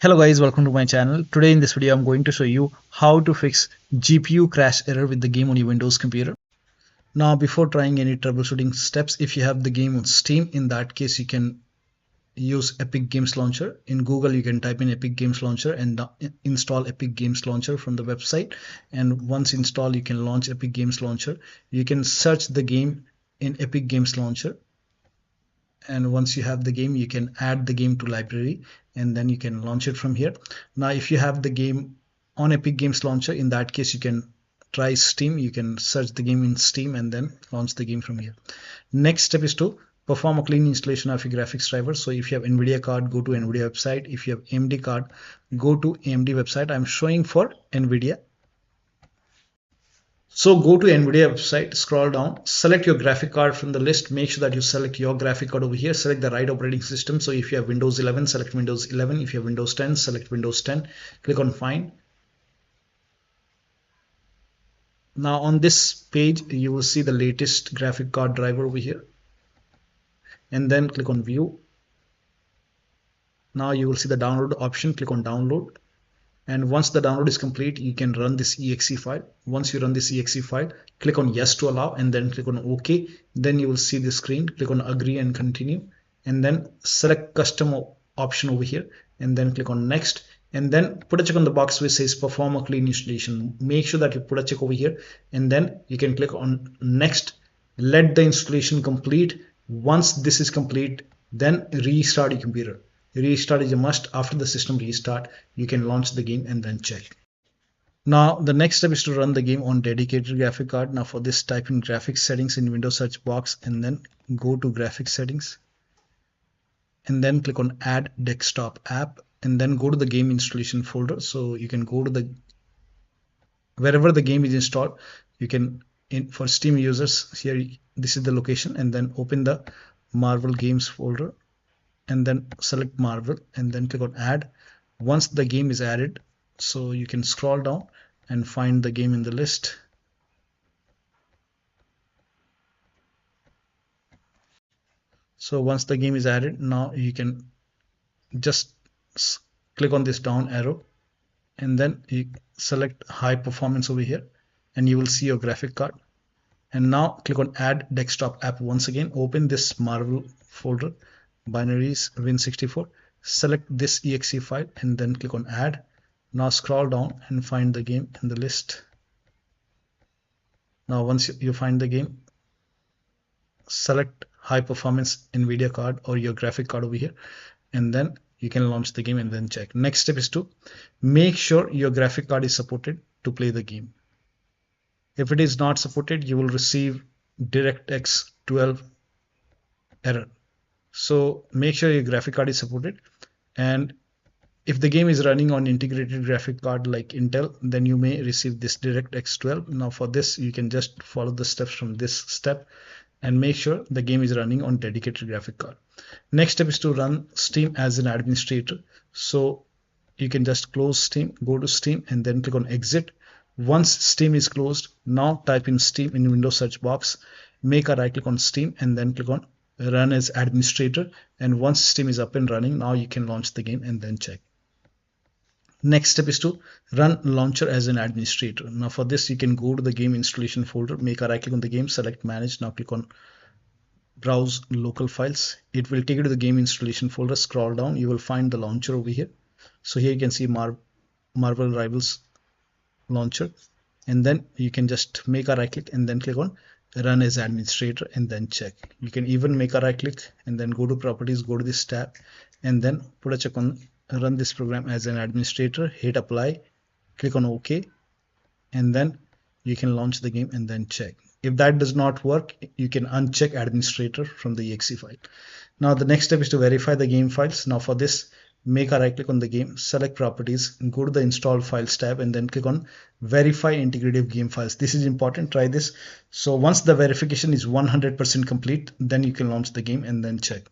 Hello guys, welcome to my channel. Today in this video I'm going to show you how to fix GPU crash error with the game on your Windows computer. Now before trying any troubleshooting steps, if you have the game on Steam, in that case you can use Epic Games Launcher. In Google you can type in Epic Games Launcher and install Epic Games Launcher from the website, and once installed you can launch Epic Games Launcher. You can search the game in Epic Games Launcher, and once you have the game you can add the game to library and then you can launch it from here. Now if you have the game on Epic Games Launcher, in that case you can try Steam. You can search the game in Steam and then launch the game from here. Next step is to perform a clean installation of your graphics driver. So if you have Nvidia card, go to Nvidia website. If you have AMD card, go to AMD website. I'm showing for Nvidia. So go to Nvidia website, scroll down, select your graphic card from the list. Make sure that you select your graphic card over here. Select the right operating system. So if you have Windows 11, select Windows 11. If you have Windows 10, select Windows 10. Click on Find. Now on this page, you will see the latest graphic card driver over here. And then click on View. Now you will see the download option. Click on Download. And once the download is complete, you can run this exe file. Once you run this exe file, click on Yes to allow and then click on OK. Then you will see the screen. Click on Agree and Continue, and then select Custom option over here and then click on Next, and then put a check on the box which says Perform a clean installation. Make sure that you put a check over here and then you can click on Next. Let the installation complete. Once this is complete, then restart your computer. Restart is a must. After the system restart, you can launch the game and then check. Now the next step is to run the game on dedicated graphic card. Now for this, type in graphics settings in Windows search box and then go to graphics settings and then click on add desktop app and then go to the game installation folder. So you can go to the wherever the game is installed. You can, for Steam users, here this is the location, and then open the Marvel games folder and then select Marvel and then click on add. Once the game is added, so you can scroll down and find the game in the list. So once the game is added, now you can just click on this down arrow and then you select high performance over here and you will see your graphic card. And now click on add desktop app. Once again, open this Marvel folder, binaries Win64, select this exe file and then click on add. Now scroll down and find the game in the list. Now once you find the game, select high performance Nvidia card or your graphic card over here and then you can launch the game and then check. Next step is to make sure your graphic card is supported to play the game. If it is not supported, you will receive DirectX 12 error. So make sure your graphic card is supported, and if the game is running on integrated graphic card like Intel, then you may receive this DirectX 12. Now for this, you can just follow the steps from this step and make sure the game is running on dedicated graphic card. Next step is to run Steam as an administrator. So you can just close Steam, go to Steam and then click on exit. Once Steam is closed, now type in Steam in Windows search box, make a right click on Steam and then click on run as administrator, and once Steam is up and running, now you can launch the game and then check. Next step is to run launcher as an administrator. Now for this, you can go to the game installation folder, make a right click on the game, select manage. Now click on browse local files. It will take you to the game installation folder. Scroll down, you will find the launcher over here. So here you can see Marvel Rivals launcher, and then you can just make a right click and then click on run as administrator and then check. You can even make a right click and then go to properties, go to this tab and then put a check on run this program as an administrator, hit apply, click on OK, and then you can launch the game and then check. If that does not work, you can uncheck administrator from the exe file. Now the next step is to verify the game files. Now for this, make a right click on the game, select properties and go to the install files tab and then click on verify integrative game files. This is important, try this. So once the verification is 100% complete, then you can launch the game and then check.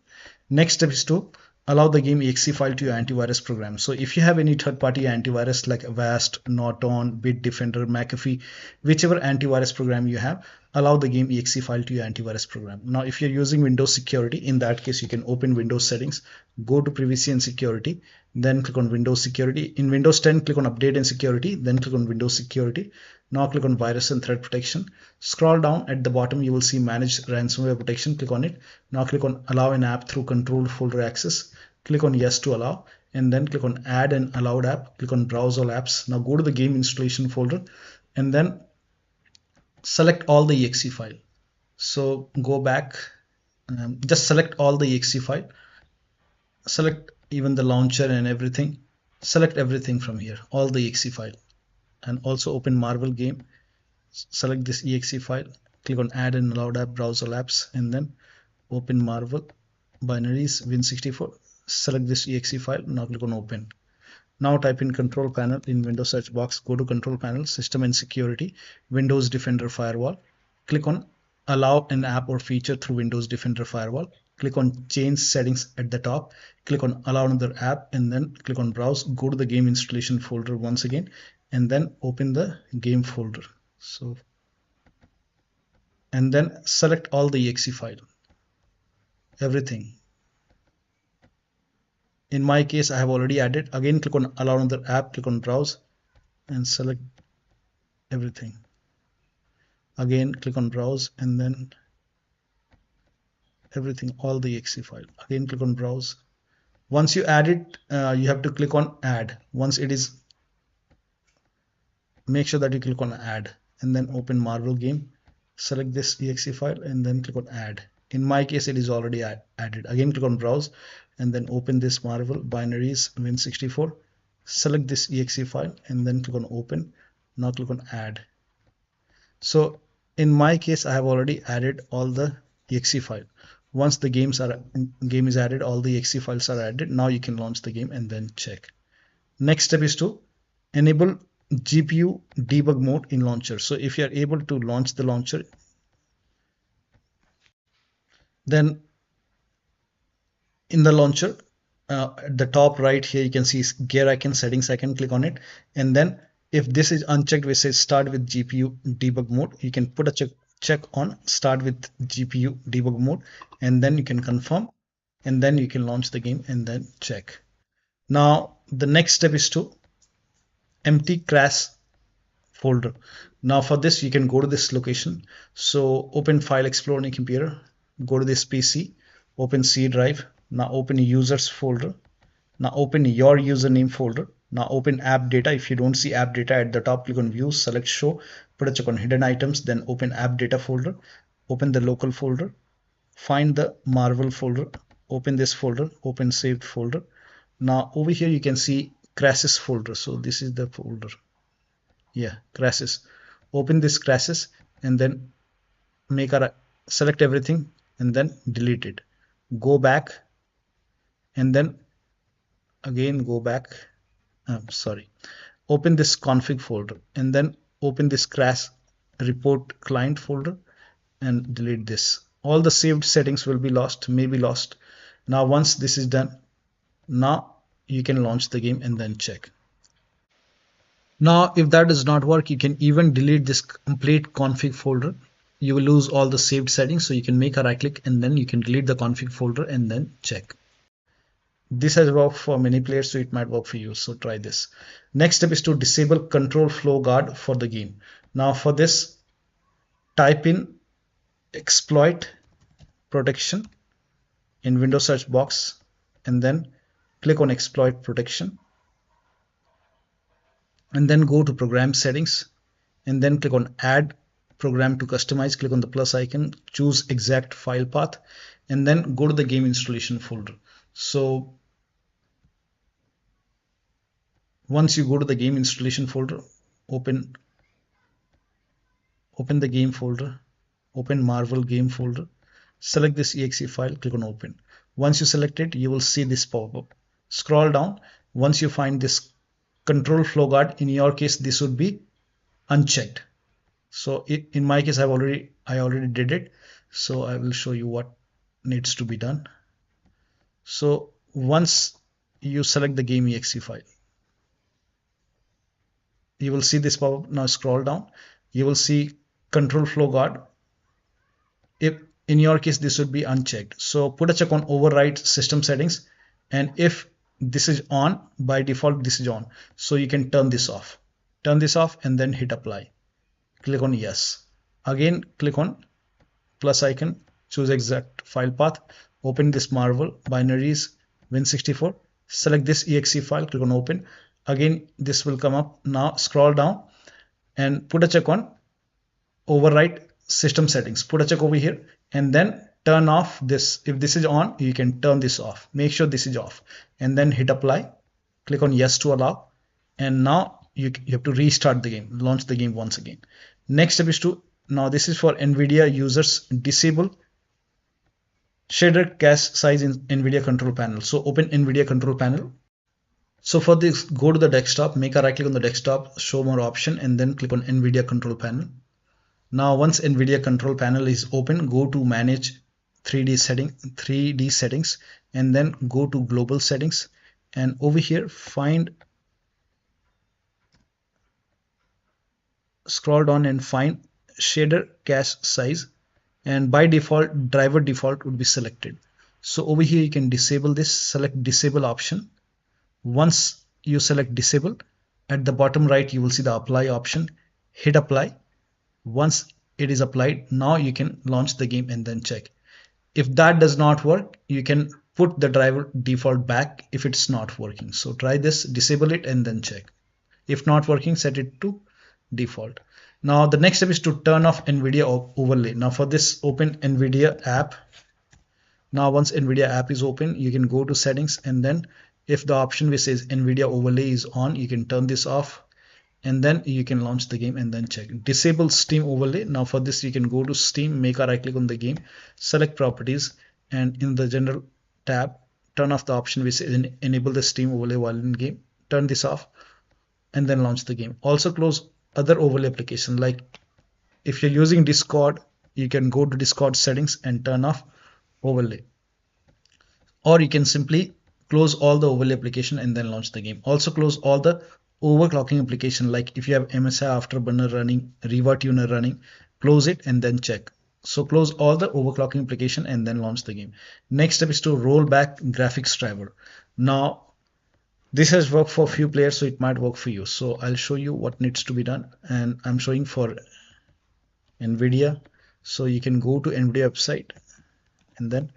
Next step is to allow the game exe file to your antivirus program. So if you have any third-party antivirus like Avast, Norton, Bitdefender, McAfee, whichever antivirus program you have, allow the game exe file to your antivirus program. Now, if you're using Windows Security, in that case, you can open Windows settings, go to privacy and security, then click on Windows Security. In Windows 10, click on update and security, then click on Windows Security. Now click on virus and threat protection. Scroll down at the bottom, you will see manage ransomware protection. Click on it. Now click on allow an app through controlled folder access. Click on yes to allow, and then click on add an allowed app. Click on browse all apps. Now go to the game installation folder and then select all the exe file. So go back, just select all the exe file, select even the launcher and everything, select everything from here, all the exe file, and also open Marvel game, select this exe file, click on add and allowed app, browse all apps, and then open Marvel binaries Win64, select this exe file. Now click on open. Now type in control panel in Windows search box, go to control panel, system and security, Windows Defender Firewall. Click on allow an app or feature through Windows Defender Firewall. Click on change settings at the top, click on allow another app, and then click on browse, go to the game installation folder once again, and then open the game folder. So, and then select all the exe file, everything. In my case, I have already added. Again, click on allow another app, click on browse, and select everything. Again, click on browse, and then everything, all the exe file. Again, click on browse. Once you add it, you have to click on add. Once it is, make sure that you click on add, and then open Marvel game, select this exe file, and then click on add. In my case, it is already added. Again, click on browse, and then open this Marvel binaries Win64, select this exe file, and then click on open. Now click on add. So in my case, I have already added all the exe file. Once the game is added, all the exe files are added. Now you can launch the game and then check. Next step is to enable GPU debug mode in launcher. So if you are able to launch the launcher, then in the launcher, at the top right here, you can see gear icon, settings icon, click on it. And then if this is unchecked, we say start with GPU debug mode, you can put a check on start with GPU debug mode, and then you can confirm, and then you can launch the game and then check. Now the next step is to empty crash folder. Now for this, you can go to this location. So open File Explorer on your computer, go to this PC, open C drive. Now open users folder. Now open your username folder. Now open AppData. If you don't see AppData at the top, click on View, select Show, put a check on Hidden Items, then open AppData folder. Open the local folder, find the Marvel folder, open this folder, open saved folder. Now over here you can see crashes folder. So this is the folder. Yeah, crashes. Open this crashes and then select everything and then delete it. Go back and then again go back. Open this config folder and then open this CrashReportClient folder and delete this. All the saved settings will be lost, may be lost. Now once this is done, now you can launch the game and then check. Now if that does not work, you can even delete this complete config folder. You will lose all the saved settings, so you can make a right click and then you can delete the config folder and then check. This has worked for many players, so it might work for you, so try this. Next step is to disable control flow guard for the game. Now for this, type in exploit protection in Windows search box and then click on exploit protection and then go to program settings and then click on add program to customize, click on the plus icon, choose exact file path, and then go to the game installation folder. So once you go to the game installation folder, open the game folder, open Marvel game folder, select this exe file, click on open. Once you select it, you will see this pop-up. Scroll down. Once you find this control flow guard, in your case this would be unchecked. So in my case, I already did it. So I will show you what needs to be done. So once you select the game exe file, you will see this pop-up. Now scroll down. You will see control flow guard. If in your case this would be unchecked, so put a check on override system settings, and if this is on, by default this is on, so you can turn this off. Turn this off and then hit apply. Click on yes. Again click on plus icon, choose exact file path, open this Marvel binaries Win64, select this exe file, click on open. Again this will come up. Now scroll down and put a check on override system settings. Put a check over here and then turn off this. If this is on, you can turn this off. Make sure this is off and then hit apply. Click on yes to allow, and now you have to restart the game, launch the game once again. Next step is to, now this is for Nvidia users, disable shader cache size in Nvidia control panel. So open Nvidia control panel. So for this, go to the desktop, make a right click on the desktop, show more option, and then click on Nvidia control panel. Now once Nvidia control panel is open, go to manage 3D settings, and then go to global settings, and over here scroll down and find shader cache size, and by default driver default would be selected. So over here you can disable this, select disable option. Once you select disable, at the bottom right you will see the apply option. Hit apply. Once it is applied, now you can launch the game and then check. If that does not work, you can put the driver default back if it's not working. So try this, disable it and then check. If not working, set it to default. Now the next step is to turn off Nvidia overlay. Now for this, open Nvidia app. Now once Nvidia app is open, you can go to settings, and then if the option which says Nvidia overlay is on, you can turn this off, and then you can launch the game and then check. Disable Steam overlay. Now for this, you can go to Steam, make a right click on the game, select properties, and in the general tab, turn off the option which says enable the Steam overlay while in game. Turn this off and then launch the game. Also close other overlay application, like if you're using Discord, you can go to Discord settings and turn off overlay, or you can simply close all the overlay application and then launch the game. Also close all the overclocking application, like if you have MSI Afterburner running, Riva Tuner running, close it and then check. So close all the overclocking application and then launch the game. Next step is to roll back graphics driver. Now this has worked for a few players, so it might work for you. So I'll show you what needs to be done, and I'm showing for Nvidia. So you can go to Nvidia website, and then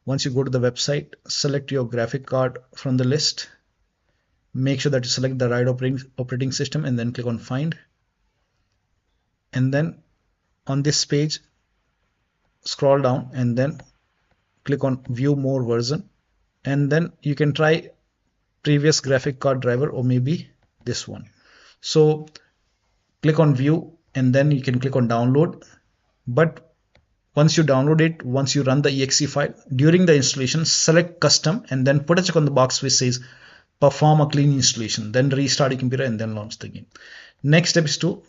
once you go to the website, select your graphic card from the list. Make sure that you select the right operating system and then click on find. And then on this page, scroll down and then click on view more version. And then you can try previous graphic card driver or maybe this one. So click on view and then you can click on download. But once you download it, once you run the exe file, during the installation, select custom and then put a check on the box which says perform a clean installation, then restart your computer and then launch the game. Next step is to,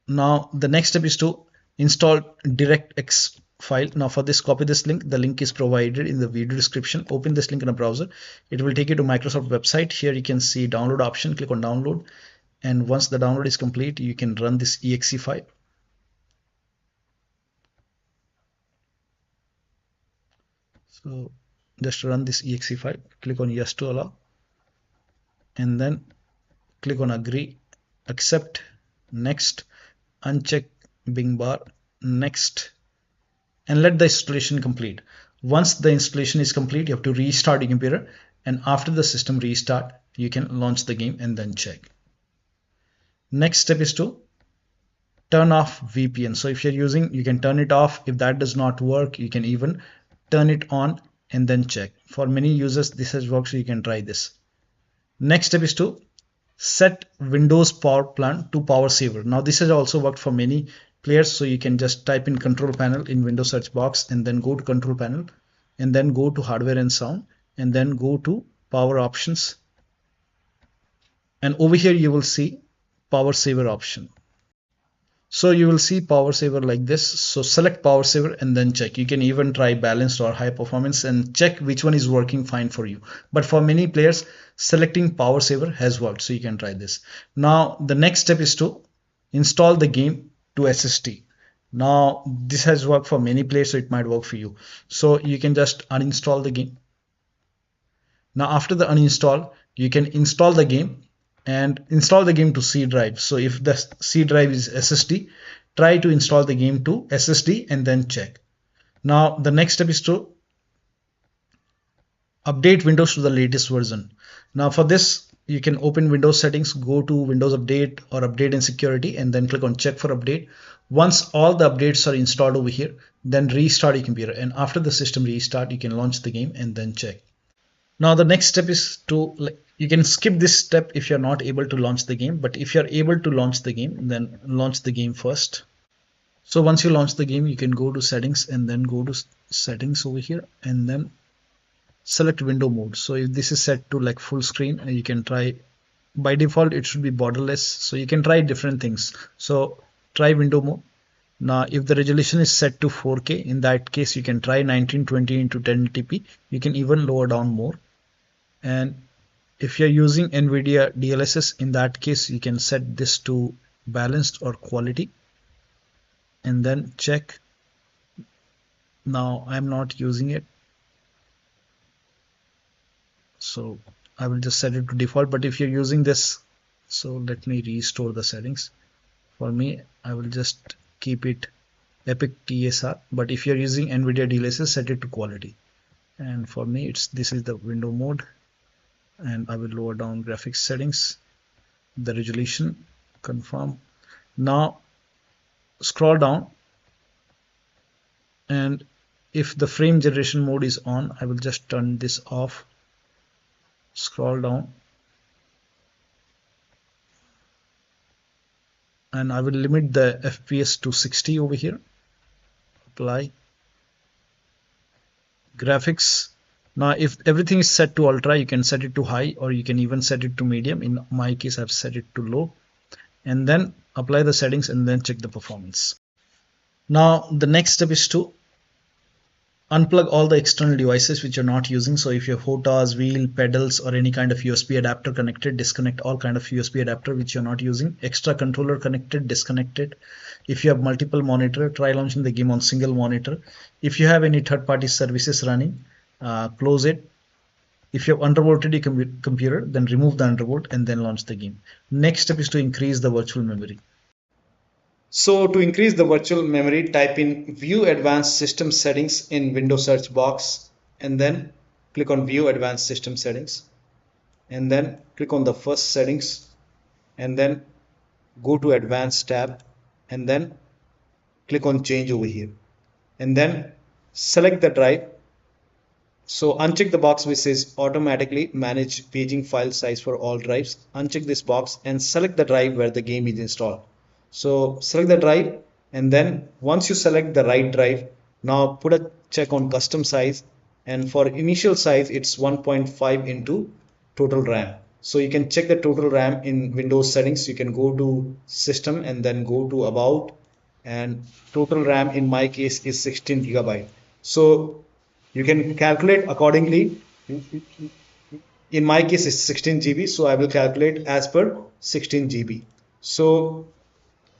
now the next step is to install DirectX file. Now for this, copy this link. The link is provided in the video description. Open this link in a browser. It will take you to Microsoft website. Here you can see download option. Click on download, and once the download is complete, you can run this exe file. So just run this exe file. Click on yes to allow, and then click on agree, accept, next, uncheck Bing bar, next, and let the installation complete. Once the installation is complete, you have to restart your computer, and after the system restart, you can launch the game and then check. Next step is to turn off VPN. So if you're using, you can turn it off. If that does not work, you can even turn it on and then check. For many users this has worked, so you can try this. Next step is to set Windows power plant to power saver. Now this has also worked for many players, so you can just type in control panel in Windows search box and then go to control panel and then go to hardware and sound and then go to power options, and over here you will see power saver option. So you will see power saver like this. So select power saver and then check. You can even try balanced or high performance and check which one is working fine for you. But for many players, selecting power saver has worked, so you can try this. Now the next step is to install the game to SSD. Now this has worked for many players, so it might work for you. So you can just uninstall the game. Now after the uninstall, you can install the game and install the game to C drive. So if the C drive is SSD, try to install the game to SSD and then check. Now the next step is to update Windows to the latest version. Now for this, you can open Windows settings, go to Windows Update or Update and Security, and then click on check for update. Once all the updates are installed over here, then restart your computer, and after the system restart, you can launch the game and then check. Now the next step is to, you can skip this step if you're not able to launch the game, but if you're able to launch the game, then launch the game first. So once you launch the game, you can go to settings and then go to settings over here and then select window mode. So if this is set to like full screen, you can try, by default it should be borderless, so you can try different things. So try window mode. Now if the resolution is set to 4K, in that case you can try 1920 into 1080p. You can even lower down more. And if you're using Nvidia DLSS, in that case you can set this to balanced or quality and then check. Now I'm not using it, so I will just set it to default. But if you're using this, so let me restore the settings. For me, I will just keep it Epic TSR, but if you're using Nvidia DLSS, set it to quality. And for me, this is the window mode, and I will lower down graphics settings, the resolution, confirm. Now scroll down, and if the frame generation mode is on, I will just turn this off. Scroll down, and I will limit the FPS to 60 over here. Apply graphics. Now if everything is set to ultra, you can set it to high, or you can even set it to medium. In my case, I've set it to low, and then apply the settings and then check the performance. Now the next step is to unplug all the external devices which you're not using. So if you have HOTAS, wheel, pedals, or any kind of USB adapter connected, disconnect all kind of USB adapter which you're not using. Extra controller connected, disconnect it. If you have multiple monitor, try launching the game on single monitor. If you have any third-party services running, close it. If you have undervolted your computer, then remove the undervolt and then launch the game. Next step is to increase the virtual memory. So to increase the virtual memory, type in View Advanced System Settings in Windows search box, and then click on View Advanced System Settings, and then click on the first settings, and then go to Advanced tab, and then click on Change over here, and then select the drive. So uncheck the box which says automatically manage paging file size for all drives. Uncheck this box and select the drive where the game is installed. So select the drive, and then once you select the right drive, now put a check on custom size, and for initial size it's 1.5 into total RAM. So you can check the total RAM in Windows settings. You can go to system and then go to about, and total RAM in my case is 16 GB. So you can calculate accordingly. In my case it's 16 GB, so I will calculate as per 16 GB. So,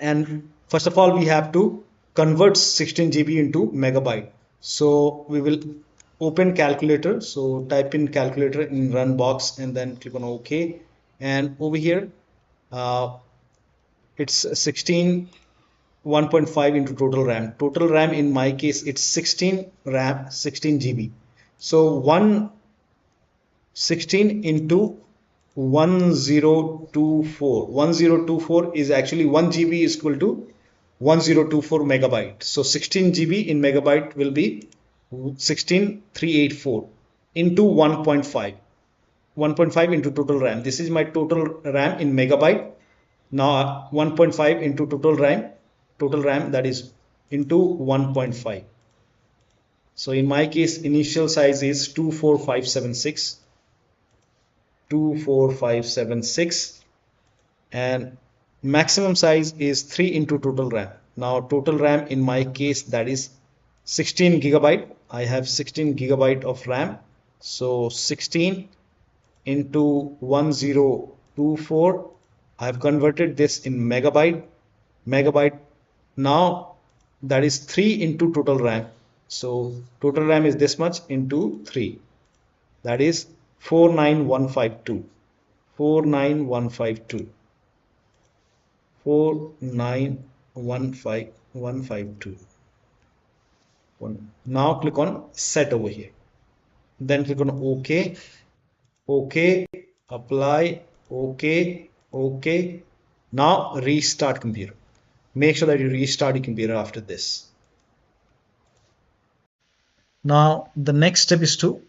and first of all we have to convert 16 GB into megabyte. So we will open calculator. So type in calculator in run box and then click on OK, and over here it's 16 1.5 into total RAM. Total RAM in my case it's 16 RAM 16 GB. So 16 into 1024 is actually 1 GB is equal to 1024 megabyte. So 16 GB in megabyte will be 16384 into 1.5 into total RAM. This is my total RAM in megabyte. Now 1.5 into total RAM, that is into 1.5. So in my case initial size is 24576, and maximum size is 3 into total RAM. Now total RAM in my case, that is 16 GB. I have 16 GB of RAM. So 16 into 1024, I have converted this in megabyte. megabyte. Now that is 3 into total RAM. So total RAM is this much into 3. That is 49152. 49152. 4915152. Now click on set over here. Then click on OK. OK. Apply. OK. OK. Now restart computer. Make sure that you restart your computer after this. Now the next step is to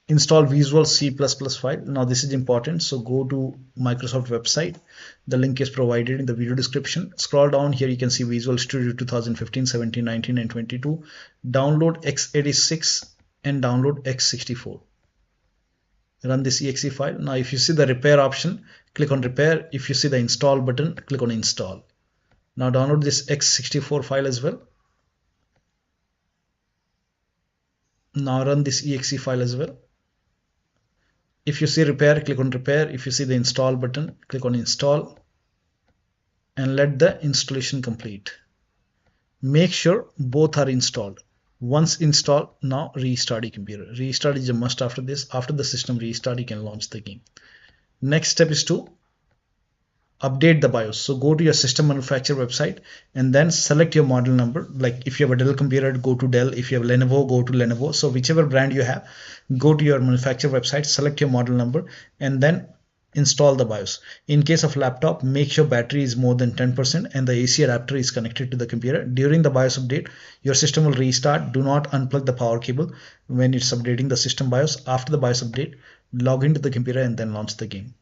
install Visual C++ file. Now this is important, so go to Microsoft website. The link is provided in the video description. Scroll down here, you can see Visual Studio 2015, 17, 19 and 22. Download x86 and download x64. Run this exe file. Now if you see the repair option, click on repair. If you see the install button, click on install. Now download this x64 file as well. Now run this exe file as well. If you see repair, click on repair. If you see the install button, click on install and let the installation complete. Make sure both are installed. Once installed, now restart your computer. Restart is a must after this. After the system restart, you can launch the game. Next step is to update the BIOS. So go to your system manufacturer website and then select your model number. Like if you have a Dell computer, go to Dell. If you have Lenovo, go to Lenovo. So whichever brand you have, go to your manufacturer website, select your model number and then install the BIOS. In case of laptop, make sure battery is more than 10% and the AC adapter is connected to the computer. During the BIOS update, your system will restart. Do not unplug the power cable when it's updating the system BIOS. After the BIOS update, log into the computer and then launch the game.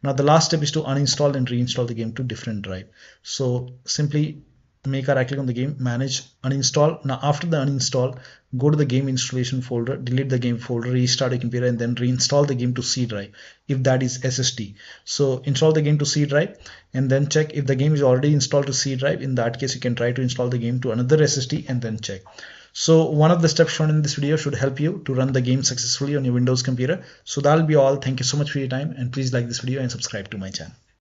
Now the last step is to uninstall and reinstall the game to different drive. So simply make a right click on the game, manage, uninstall. Now after the uninstall, go to the game installation folder, delete the game folder, restart your computer and then reinstall the game to C drive if that is SSD. So install the game to C drive and then check if the game is already installed to C drive. In that case, you can try to install the game to another SSD and then check. So one of the steps shown in this video should help you to run the game successfully on your Windows computer. So that'll be all. Thank you so much for your time and please like this video and subscribe to my channel.